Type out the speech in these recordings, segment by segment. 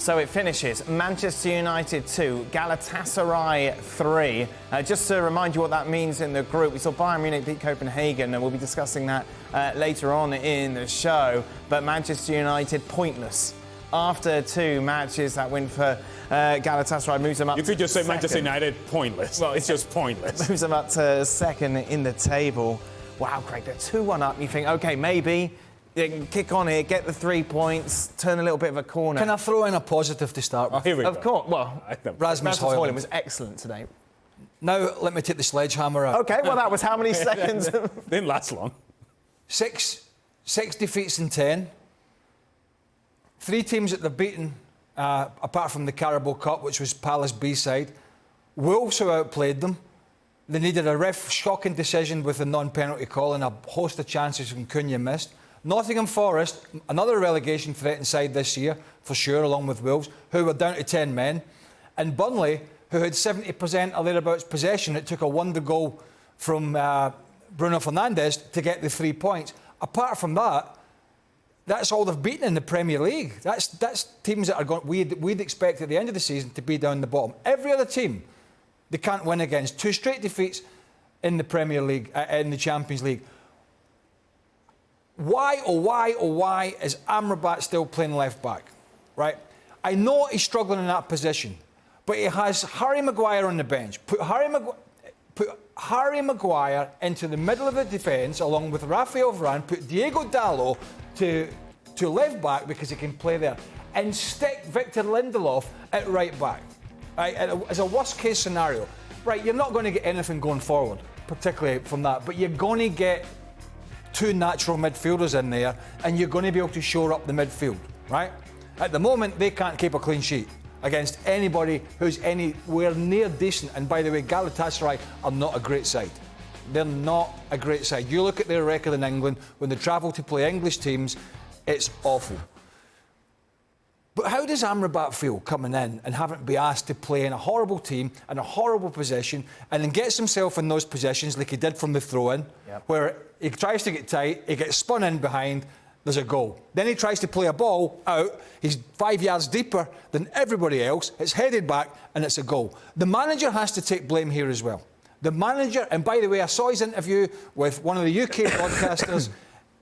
So it finishes Manchester United 2, Galatasaray 3. Just to remind you what that means in the group, we saw Bayern Munich beat Copenhagen, and we'll be discussing that later on in the show. But Manchester United pointless after 2 matches. That win for Galatasaray moves them up. You could just say second. Manchester United pointless. Well, it's just pointless. Moves them up to second in the table. Wow, Craig, they're 2-1 up. You think, okay, maybe they can kick on here, get the 3 points, turn a little bit of a corner. Can I throw in a positive to start with? Oh, here we go. Of course. Well, Rasmus Højlund was excellent today. Now, let me take the sledgehammer out. Okay, well, that was how many seconds? Didn't last long. Six defeats in 10. 3 teams that they've beaten, apart from the Carabao Cup, which was Palace B-side. Wolves, who outplayed them. They needed a shocking decision with a non-penalty call and a host of chances from Cunha missed. Nottingham Forest, another relegation threatened side this year, for sure, along with Wolves, who were down to 10 men. And Burnley, who had 70% or thereabouts possession. It took a wonder goal from Bruno Fernandes to get the 3 points. Apart from that, that's all they've beaten in the Premier League. That's teams that are going. We'd expect at the end of the season to be down the bottom. Every other team, they can't win against. 2 straight defeats in the Premier League, in the Champions League. Why is Amrabat still playing left back? Right? I know he's struggling in that position, but he has Harry Maguire on the bench. Put Harry Maguire into the middle of the defence along with Rafael Varane. Put Diego Dalot to left back because he can play there, and stick Victor Lindelof at right back. Right? As a worst case scenario, right? You're not going to get anything going forward, particularly from that, but you're going to get 2 natural midfielders in there, and you're going to be able to shore up the midfield, right? At the moment, they can't keep a clean sheet against anybody who's anywhere near decent. And by the way, Galatasaray are not a great side. They're not a great side. You look at their record in England, when they travel to play English teams, it's awful. But how does Amrabat feel coming in and having to be asked to play in a horrible team and a horrible position, and then gets himself in those positions like he did from the throw-in, where he tries to get tight, he gets spun in behind, there's a goal. Then he tries to play a ball out, he's 5 yards deeper than everybody else, it's headed back, and it's a goal. The manager has to take blame here as well. The manager, and by the way, I saw his interview with one of the UK broadcasters,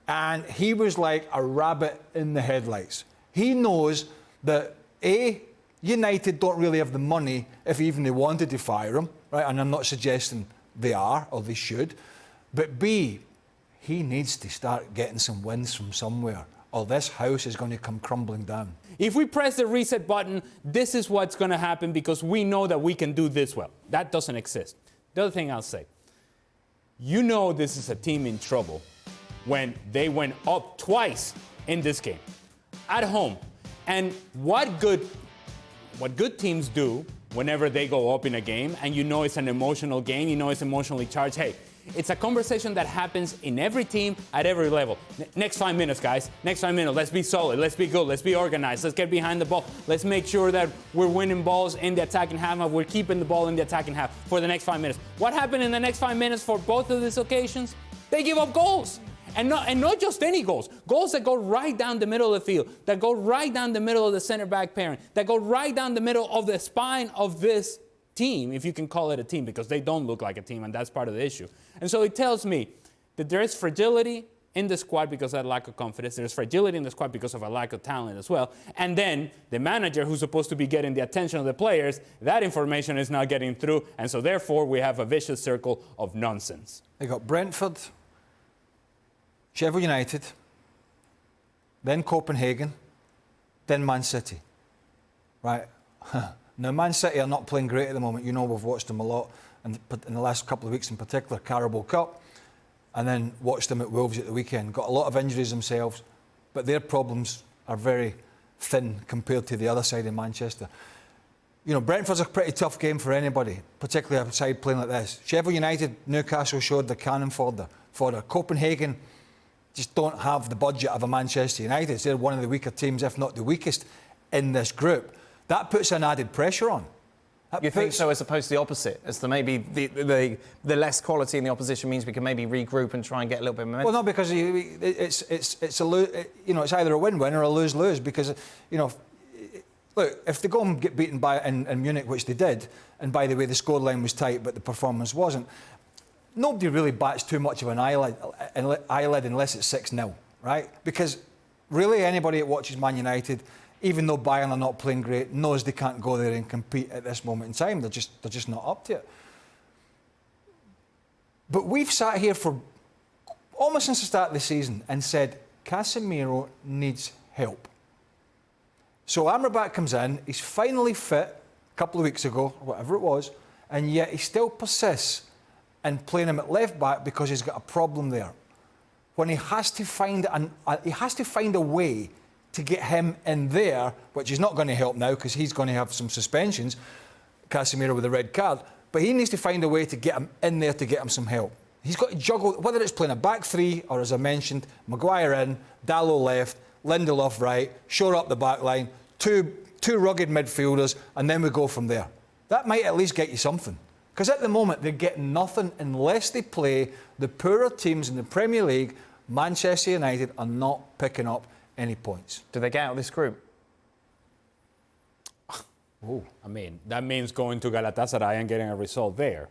and he was like a rabbit in the headlights. He knows that United don't really have the money if even they wanted to fire him, right? And I'm not suggesting they are or they should, but B, he needs to start getting some wins from somewhere, or this house is going to come crumbling down. If we press the reset button, this is what's going to happen, because we know that we can do this well. That doesn't exist. The other thing I'll say, you know this is a team in trouble when they went up twice in this game at home. And what good teams do whenever they go up in a game, and you know it's an emotional game, you know it's emotionally charged. Hey, it's a conversation that happens in every team at every level. Next 5 minutes, guys. Next 5 minutes. Let's be solid. Let's be good. Let's be organized. Let's get behind the ball. Let's make sure that we're winning balls in the attacking half, and we're keeping the ball in the attacking half for the next 5 minutes. What happened in the next 5 minutes for both of these occasions? They give up goals. And not just any goals. Goals that go right down the middle of the field, that go right down the middle of the center back pairing, that go right down the middle of the spine of this team, if you can call it a team, because they don't look like a team, and that's part of the issue. And so it tells me that there is fragility in the squad because of a lack of confidence. There's fragility in the squad because of a lack of talent as well. And then the manager, who's supposed to be getting the attention of the players, that information is not getting through. And so therefore, we have a vicious circle of nonsense. They got Brentford, Sheffield United, then Copenhagen, then Man City. Right? Now, Man City are not playing great at the moment. You know, we've watched them a lot in the last couple of weeks, in particular, Carabao Cup, and then watched them at Wolves at the weekend. Got a lot of injuries themselves, but their problems are very thin compared to the other side in Manchester. You know, Brentford's a pretty tough game for anybody, particularly a side playing like this. Sheffield United, Newcastle showed the cannon fodder. Copenhagen just don't have the budget of a Manchester United. They're one of the weaker teams, if not the weakest, in this group. That puts an added pressure on. You think so, as opposed to the opposite, as to maybe the less quality in the opposition means we can maybe regroup and try and get a little bit of momentum? Well, no, because it's either a win-win or a lose-lose. Because Look, if they go and get beaten by in Munich, which they did, and by the way, the scoreline was tight, but the performance wasn't, nobody really bats too much of an eyelid unless it's 6-0, right? Because really anybody that watches Man United, even though Bayern are not playing great, knows they can't go there and compete at this moment in time. They're just not up to it. But we've sat here for almost since the start of the season and said, Casemiro needs help. So Amrabat comes in, he's finally fit a couple of weeks ago, or whatever it was, and yet he still persists in playing him at left back because he's got a problem there. When he has to find a way to get him in there, which is not going to help now because he's going to have some suspensions, Casemiro with a red card, but he needs to find a way to get him in there to get him some help. He's got to juggle, whether it's playing a back three or, as I mentioned, Maguire in, Dalot left, Lindelof right, shore up the back line, two rugged midfielders, and then we go from there. That might at least get you something. Because at the moment, they're getting nothing unless they play the poorer teams in the Premier League. Manchester United are not picking up any points. Do they get out of this group? Oh, I mean, that means going to Galatasaray and getting a result there.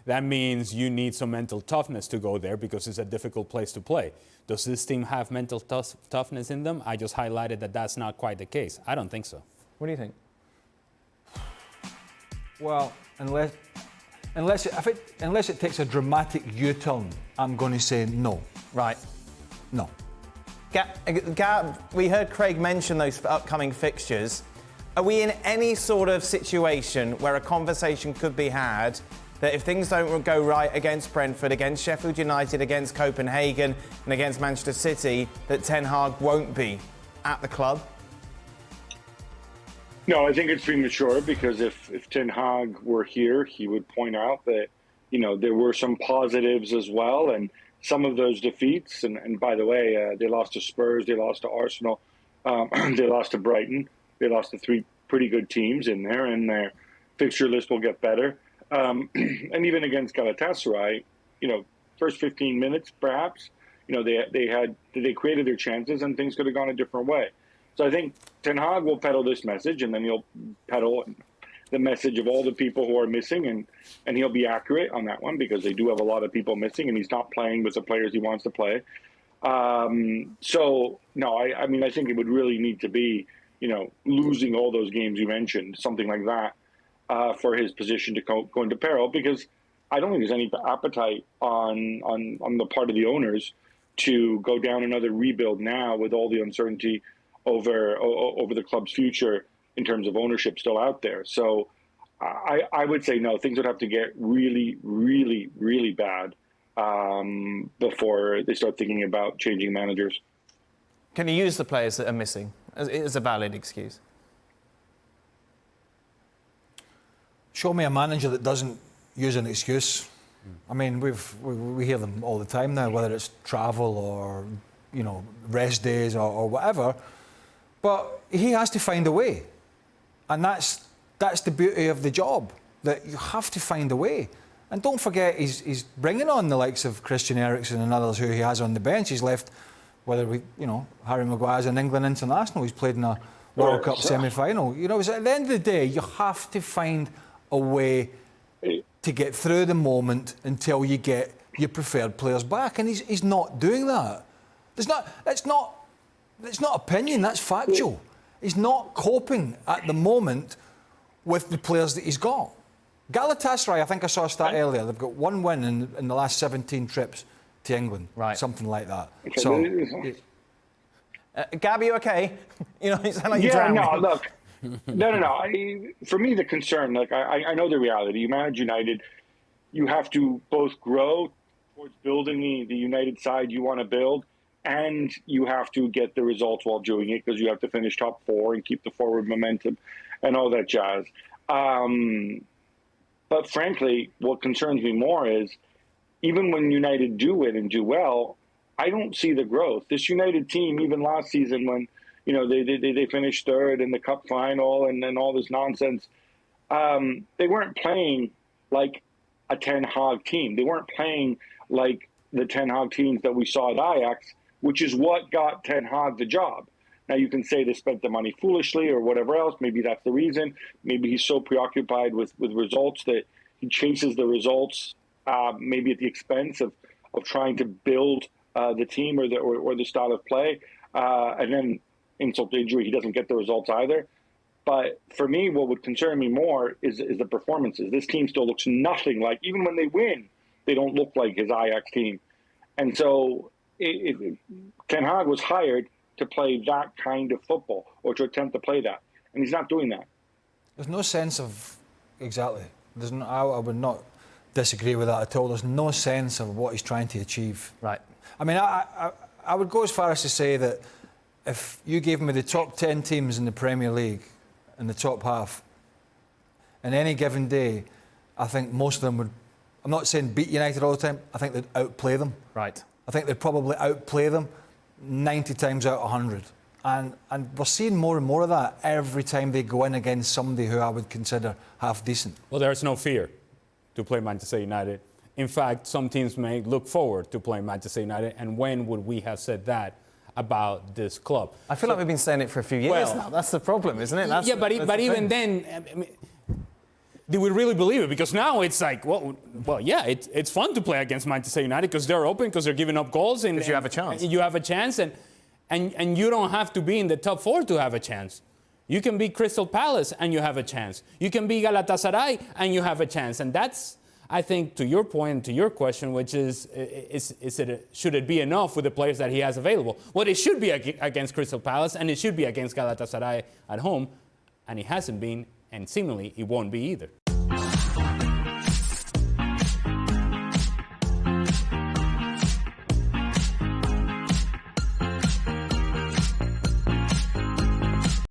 That means you need some mental toughness to go there because it's a difficult place to play. Does this team have mental toughness in them? I just highlighted that that's not quite the case. I don't think so. What do you think? Well, unless it takes a dramatic U-turn, I'm going to say no. Right. No. Gab, we heard Craig mention those upcoming fixtures. Are we in any sort of situation where a conversation could be had that if things don't go right against Brentford, against Sheffield United, against Copenhagen and against Manchester City, that Ten Hag won't be at the club? No, I think it's premature because if Ten Hag were here, he would point out that, there were some positives as well. And some of those defeats, and by the way, they lost to Spurs, they lost to Arsenal, they lost to Brighton, they lost to three pretty good teams in there, and their fixture list will get better. And even against Galatasaray, first 15 minutes perhaps, they created their chances and things could have gone a different way. So I think Ten Hag will peddle this message, and then he'll peddle the message of all the people who are missing, and he'll be accurate on that one because they do have a lot of people missing, and he's not playing with the players he wants to play. So no, I think it would really need to be, losing all those games you mentioned, something like that. For his position to go into peril, because I don't think there's any appetite on the part of the owners to go down another rebuild now with all the uncertainty over the club's future in terms of ownership still out there. So I would say no, things would have to get really, really, really bad before they start thinking about changing managers. Can you use the players that are missing as a valid excuse? Show me a manager that doesn't use an excuse. I mean, we hear them all the time now, whether it's travel or, rest days or whatever. But he has to find a way. And that's the beauty of the job, that you have to find a way. And don't forget, he's bringing on the likes of Christian Eriksen and others who he has on the bench. He's left, Harry Maguire's an England international. He's played in a World Cup semi-final. At the end of the day, you have to find a way to get through the moment until you get your preferred players back, and he's not doing that. It's not opinion, that's factual. He's not coping at the moment with the players that he's got. Galatasaray, I think I saw a stat earlier, they've got one win in the last 17 trips to England, right? Something like that. Okay, so, Gab, are you okay? You sound like you're drowning. No, look. No. For me, the concern, I know the reality. You manage United, you have to both grow towards building the United side you want to build, and you have to get the results while doing it because you have to finish top four and keep the forward momentum and all that jazz. But frankly, what concerns me more is even when United do it and do well, I don't see the growth. This United team, even last season when they finished third in the cup final and then all this nonsense. They weren't playing like a Ten Hag team. They weren't playing like the Ten Hag teams that we saw at Ajax, which is what got Ten Hag the job. Now, you can say they spent the money foolishly or whatever else. Maybe that's the reason. Maybe he's so preoccupied with results that he chases the results, maybe at the expense of trying to build the team or the style of play. And then insult to injury, he doesn't get the results either. But for me, what would concern me more is the performances. This team still looks nothing like, even when they win, they don't look like his Ajax team. And so Ten Hag was hired to play that kind of football, or to attempt to play that. And he's not doing that. There's no sense of, exactly. I would not disagree with that at all. There's no sense of what he's trying to achieve. Right. I mean, I would go as far as to say that if you gave me the top 10 teams in the Premier League in the top half, in any given day, I think most of them would, I'm not saying beat United all the time, I think they'd outplay them. Right. I think they'd probably outplay them 90 times out of 100. And we're seeing more and more of that every time they go in against somebody who I would consider half decent. Well, there's no fear to play Manchester United. In fact, some teams may look forward to playing Manchester United. And when would we have said that about this club? I feel like we've been saying it for a few years now. That's the problem, isn't it? Yeah, but even then, I mean, do we really believe it? Because now it's like, well, yeah, it's fun to play against Manchester United because they're open, because they're giving up goals. Because you have a chance. You have a chance, and you don't have to be in the top 4 to have a chance. You can be Crystal Palace and you have a chance. You can be Galatasaray and you have a chance. And that's, I think, to your point and to your question, which is should it be enough with the players that he has available? Well, it should be against Crystal Palace and it should be against Galatasaray at home, and it hasn't been, and seemingly it won't be either.